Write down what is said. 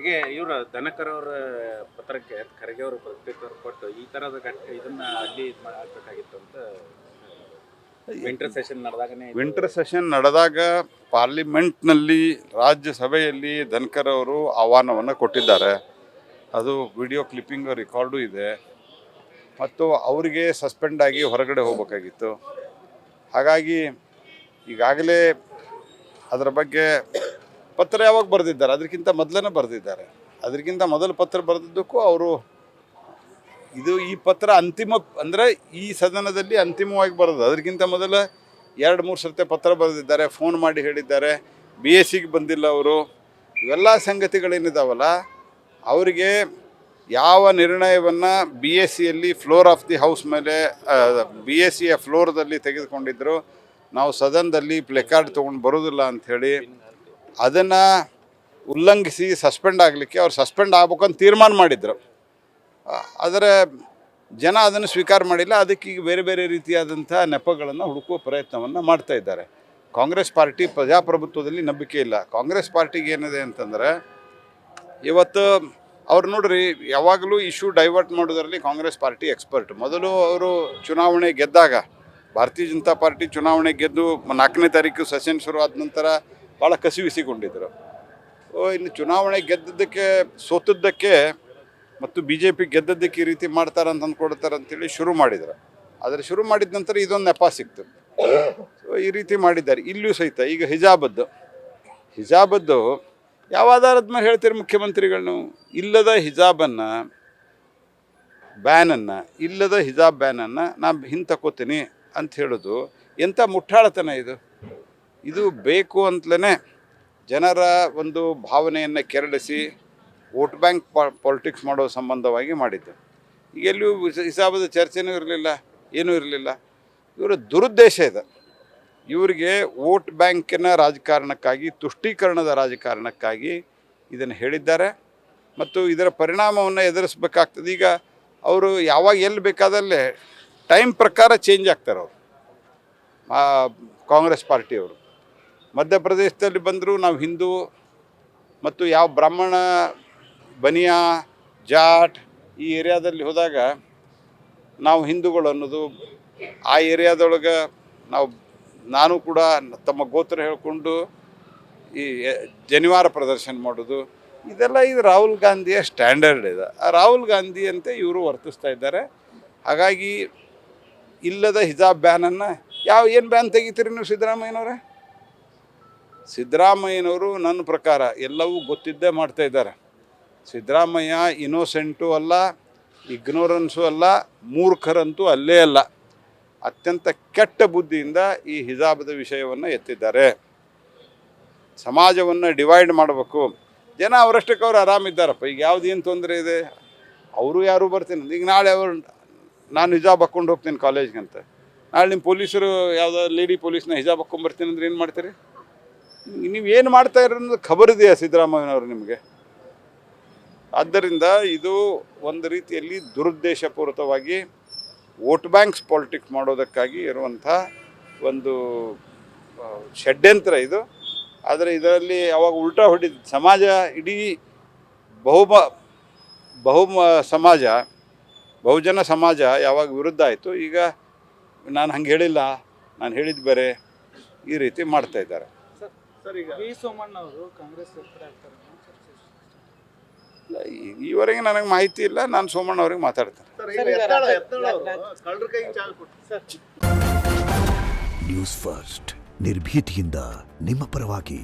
ಹೀಗೆ ಇವರು ದನಕರ್ ಅವರ ಪತ್ರಕ್ಕೆ ಖರ್ಗೆ ಅವರು ಪ್ರತ್ಯುತ್ತರ ಕೊಟ್ಟು ಈ ತರದ ಇದನ್ನ ಅಲ್ಲಿ ಮಾಡಬೇಕಾಗಿತ್ತು ಅಂತ ವಿಂಟರ್ ಸೆಷನ್ ನಡೆದಾಗ ಪಾರ್ಲಿಮೆಂಟ್ನಲ್ಲಿ ರಾಜ್ಯಸಭೆಯಲ್ಲಿ ಧನ್ಕರ್ ಅವರು ಆಹ್ವಾನವನ್ನು ಕೊಟ್ಟಿದ್ದಾರೆ. ಅದು ವಿಡಿಯೋ ಕ್ಲಿಪ್ಪಿಂಗ್ ರೆಕಾರ್ಡು ಇದೆ. ಮತ್ತು ಅವರಿಗೆ ಸಸ್ಪೆಂಡ್ ಆಗಿ ಹೊರಗಡೆ ಹೋಗಬೇಕಾಗಿತ್ತು. ಹಾಗಾಗಿ ಈಗಾಗಲೇ ಅದರ ಬಗ್ಗೆ ಪತ್ರ ಯಾವಾಗ ಬರೆದಿದ್ದಾರೆ, ಅದಕ್ಕಿಂತ ಮೊದಲನೇ ಬರೆದಿದ್ದಾರೆ. ಅದಕ್ಕಿಂತ ಮೊದಲು ಪತ್ರ ಬರೆದಿದ್ದಕ್ಕೂ ಅವರು ಈ ಪತ್ರ ಅಂತಿಮ ಅಂದರೆ ಈ ಸದನದಲ್ಲಿ ಅಂತಿಮವಾಗಿ ಬರೋದು. ಅದಕ್ಕಿಂತ ಮೊದಲು 2-3 ಸರ್ತಿ ಪತ್ರ ಬರೆದಿದ್ದಾರೆ, ಫೋನ್ ಮಾಡಿ ಹೇಳಿದ್ದಾರೆ. BScಗೆ ಬಂದಿಲ್ಲ ಅವರು. ಇವೆಲ್ಲ ಸಂಗತಿಗಳೇನಿದಾವಲ್ಲ, ಅವರಿಗೆ ಯಾವ ನಿರ್ಣಯವನ್ನು BScಯಲ್ಲಿ ಫ್ಲೋರ್ ಆಫ್ ದಿ ಹೌಸ್ ಮೇಲೆ BScಯ ಫ್ಲೋರ್ದಲ್ಲಿ ತೆಗೆದುಕೊಂಡಿದ್ದರು, ನಾವು ಸದನದಲ್ಲಿ ಪ್ಲೆಕಾರ್ಡ್ ತೊಗೊಂಡು ಬರೋದಿಲ್ಲ ಅಂಥೇಳಿ ಅದನ್ನು ಉಲ್ಲಂಘಿಸಿ ಸಸ್ಪೆಂಡ್ ಆಗಲಿಕ್ಕೆ ಅವ್ರು ಸಸ್ಪೆಂಡ್ ಆಗ್ಬೇಕಂತ ತೀರ್ಮಾನ ಮಾಡಿದರು. ಆದರೆ ಜನ ಅದನ್ನು ಸ್ವೀಕಾರ ಮಾಡಿಲ್ಲ. ಅದಕ್ಕೆ ಈಗ ಬೇರೆ ಬೇರೆ ರೀತಿಯಾದಂಥ ನೆಪಗಳನ್ನು ಹುಡುಕುವ ಪ್ರಯತ್ನವನ್ನು ಮಾಡ್ತಾ ಇದ್ದಾರೆ. ಕಾಂಗ್ರೆಸ್ ಪಾರ್ಟಿ ಪ್ರಜಾಪ್ರಭುತ್ವದಲ್ಲಿ ನಂಬಿಕೆ ಇಲ್ಲ. ಕಾಂಗ್ರೆಸ್ ಪಾರ್ಟಿಗೆ ಏನಿದೆ ಅಂತಂದರೆ, ಇವತ್ತು ಅವ್ರು ನೋಡ್ರಿ, ಯಾವಾಗಲೂ ಇಶ್ಯೂ ಡೈವರ್ಟ್ ಮಾಡೋದರಲ್ಲಿ ಕಾಂಗ್ರೆಸ್ ಪಾರ್ಟಿ ಎಕ್ಸ್ಪರ್ಟ್. ಮೊದಲು ಅವರು ಚುನಾವಣೆ ಗೆದ್ದಾಗ, ಭಾರತೀಯ ಜನತಾ ಪಾರ್ಟಿ ಚುನಾವಣೆ ಗೆದ್ದು 4ನೇ ತಾರೀಕು ಸೆಷನ್ ಶುರು ಆದ ನಂತರ ಭಾಳ ಕಸಿವಿಸಿಕೊಂಡಿದ್ದರು. ಇನ್ನು ಚುನಾವಣೆ ಗೆದ್ದದ್ದಕ್ಕೆ ಸೋತದ್ದಕ್ಕೆ ಮತ್ತು BJP ಗೆದ್ದದ್ದಕ್ಕೆ ಈ ರೀತಿ ಮಾಡ್ತಾರೆ ಅಂತ ಅಂದ್ಕೊಡ್ತಾರೆ ಅಂತೇಳಿ ಶುರು ಮಾಡಿದ್ರು. ಆದರೆ ಶುರು ಮಾಡಿದ ನಂತರ ಇದೊಂದು ನೆಪ ಸಿಕ್ತು. ಈ ರೀತಿ ಮಾಡಿದ್ದಾರೆ. ಇಲ್ಲೂ ಸಹಿತ ಈಗ ಹಿಜಾಬದ್ದು ಯಾವ ಆಧಾರದ ಮೇಲೆ ಹೇಳ್ತೀರಿ ಮುಖ್ಯಮಂತ್ರಿಗಳು? ಇಲ್ಲದ ಹಿಜಾಬ್ ಬ್ಯಾನನ್ನು ನಾನು ಹಿಂತಕೋತೀನಿ ಅಂತ ಹೇಳೋದು ಎಂಥ ಮುಟ್ಟಾಳತನ ಇದು ಬೇಕು ಅಂತಲೇ ಜನರ ಒಂದು ಭಾವನೆಯನ್ನು ಕೆರಳಿಸಿ ವೋಟ್ ಬ್ಯಾಂಕ್ ಪಾಲಿಟಿಕ್ಸ್ ಮಾಡೋ ಸಂಬಂಧವಾಗಿ ಮಾಡಿದ್ದು. ಈಗ ಎಲ್ಲಿಯೂ ಹಿಸಾಬದ ಚರ್ಚೆನೂ ಇರಲಿಲ್ಲ, ಏನೂ ಇರಲಿಲ್ಲ. ಇವರ ದುರುದ್ದೇಶ ಇದೆ. ಇವರಿಗೆ ವೋಟ್ ಬ್ಯಾಂಕಿನ ರಾಜಕಾರಣಕ್ಕಾಗಿ, ತುಷ್ಟೀಕರಣದ ರಾಜಕಾರಣಕ್ಕಾಗಿ ಇದನ್ನು ಹೇಳಿದ್ದಾರೆ. ಮತ್ತು ಇದರ ಪರಿಣಾಮವನ್ನು ಎದುರಿಸಬೇಕಾಗ್ತದೆ. ಈಗ ಅವರು ಯಾವಾಗ ಎಲ್ಲಿ ಬೇಕಾದಲ್ಲೇ ಟೈಮ್ ಪ್ರಕಾರ ಚೇಂಜ್ ಆಗ್ತಾರೆ ಅವರು. ಕಾಂಗ್ರೆಸ್ ಪಾರ್ಟಿಯವರು ಮಧ್ಯಪ್ರದೇಶದಲ್ಲಿ ಬಂದರೂ ನಾವು ಹಿಂದೂ, ಮತ್ತು ಯಾವ ಬ್ರಾಹ್ಮಣ, ಬನಿಯಾ, ಜಾಟ್ ಈ ಏರಿಯಾದಲ್ಲಿ ಹೋದಾಗ ನಾವು ಹಿಂದೂಗಳು ಅನ್ನೋದು, ಆ ಏರಿಯಾದೊಳಗೆ ನಾನು ಕೂಡ ತಮ್ಮ ಗೋತ್ರ ಹೇಳಿಕೊಂಡು ಈ ಜನಿವಾರ ಪ್ರದರ್ಶನ ಮಾಡೋದು, ಇದು ರಾಹುಲ್ ಗಾಂಧಿಯ ಸ್ಟ್ಯಾಂಡರ್ಡ್ ಇದೆ. ಆ ರಾಹುಲ್ ಗಾಂಧಿ ಅಂತೆ ಇವರು ವರ್ತಿಸ್ತಾ ಇದ್ದಾರೆ. ಹಾಗಾಗಿ ಇಲ್ಲದ ಹಿಜಾಬ್ ಬ್ಯಾನನ್ನು ಏನು ಬ್ಯಾನ್ ತೆಗಿತೀರಿ ನೀವು ಸಿದ್ದರಾಮಯ್ಯನವರು? ನನ್ನ ಪ್ರಕಾರ ಎಲ್ಲವೂ ಗೊತ್ತಿದ್ದೇ ಮಾಡ್ತಾ ಇದ್ದಾರೆ. ಸಿದ್ದರಾಮಯ್ಯ ಇನ್ನೋಸೆಂಟು ಅಲ್ಲ, ಇಗ್ನೋರೆನ್ಸು ಅಲ್ಲ, ಮೂರ್ಖರಂತೂ ಅಲ್ಲೇ ಅಲ್ಲ. ಅತ್ಯಂತ ಕೆಟ್ಟ ಬುದ್ಧಿಯಿಂದ ಈ ಹಿಜಾಬದ ವಿಷಯವನ್ನು ಎತ್ತಿದ್ದಾರೆ. ಸಮಾಜವನ್ನು ಡಿವೈಡ್ ಮಾಡಬೇಕು. ಜನ ಅವರಷ್ಟಕ್ಕೆ ಅವ್ರು ಆರಾಮಿದ್ದಾರಪ್ಪ. ಈಗ ಯಾವುದೇನು ತೊಂದರೆ ಇದೆ, ಅವರು ಯಾರು ಬರ್ತೀನಿ. ಈಗ ನಾಳೆ ನಾನು ಹಿಜಾಬ್ ಹಾಕ್ಕೊಂಡು ಹೋಗ್ತೀನಿ ಕಾಲೇಜ್ಗಂತ, ನಾಳೆ ನಿಮ್ಮ ಪೊಲೀಸರು ಯಾವುದೋ ಲೇಡಿ ಪೊಲೀಸ್ನ ಹಿಜಾಬ್ ಹಾಕ್ಕೊಂಬರ್ತೀನಿ ಅಂದ್ರೆ ಏನು ಮಾಡ್ತೀರಿ? ನೀವೇನು ಮಾಡ್ತಾ ಇರೋದು ಖಬರಿದೆಯಾ ಸಿದ್ದರಾಮಯ್ಯನವರು ನಿಮಗೆ? ಆದ್ದರಿಂದ ಇದು ಒಂದು ರೀತಿಯಲ್ಲಿ ದುರುದ್ದೇಶಪೂರಿತವಾಗಿ ವೋಟ್ ಬ್ಯಾಂಕ್ಸ್ ಪಾಲಿಟಿಕ್ಸ್ ಮಾಡೋದಕ್ಕಾಗಿ ಇರುವಂಥ ಒಂದು ಷಡ್ಯಂತ್ರ ಇದು. ಆದರೆ ಇದರಲ್ಲಿ ಯಾವಾಗ ಉಲ್ಟಾ ಹೊಡಿದ ಸಮಾಜ, ಇಡೀ ಬಹುಜನ ಸಮಾಜ ಯಾವಾಗ ವಿರುದ್ಧ ಆಯಿತು, ಈಗ ನಾನು ಹಂಗೆ ಹೇಳಿಲ್ಲ, ನಾನು ಹೇಳಿದ್ದು ಬೇರೆ, ಈ ರೀತಿ ಮಾಡ್ತಾ ಇದ್ದಾರೆ. ಈವರೆಗೆ ನನಗೆ ಮಾಹಿತಿ ಇಲ್ಲ. ನಾನು ಸೋಮಣ್ಣ ಅವ್ರಿಗೆ ಮಾತಾಡ್ತೇನೆ. ನ್ಯೂಸ್ ಫಸ್ಟ್, ನಿರ್ಭೀತಿಯಿಂದ ನಿಮ್ಮ ಪರವಾಗಿ.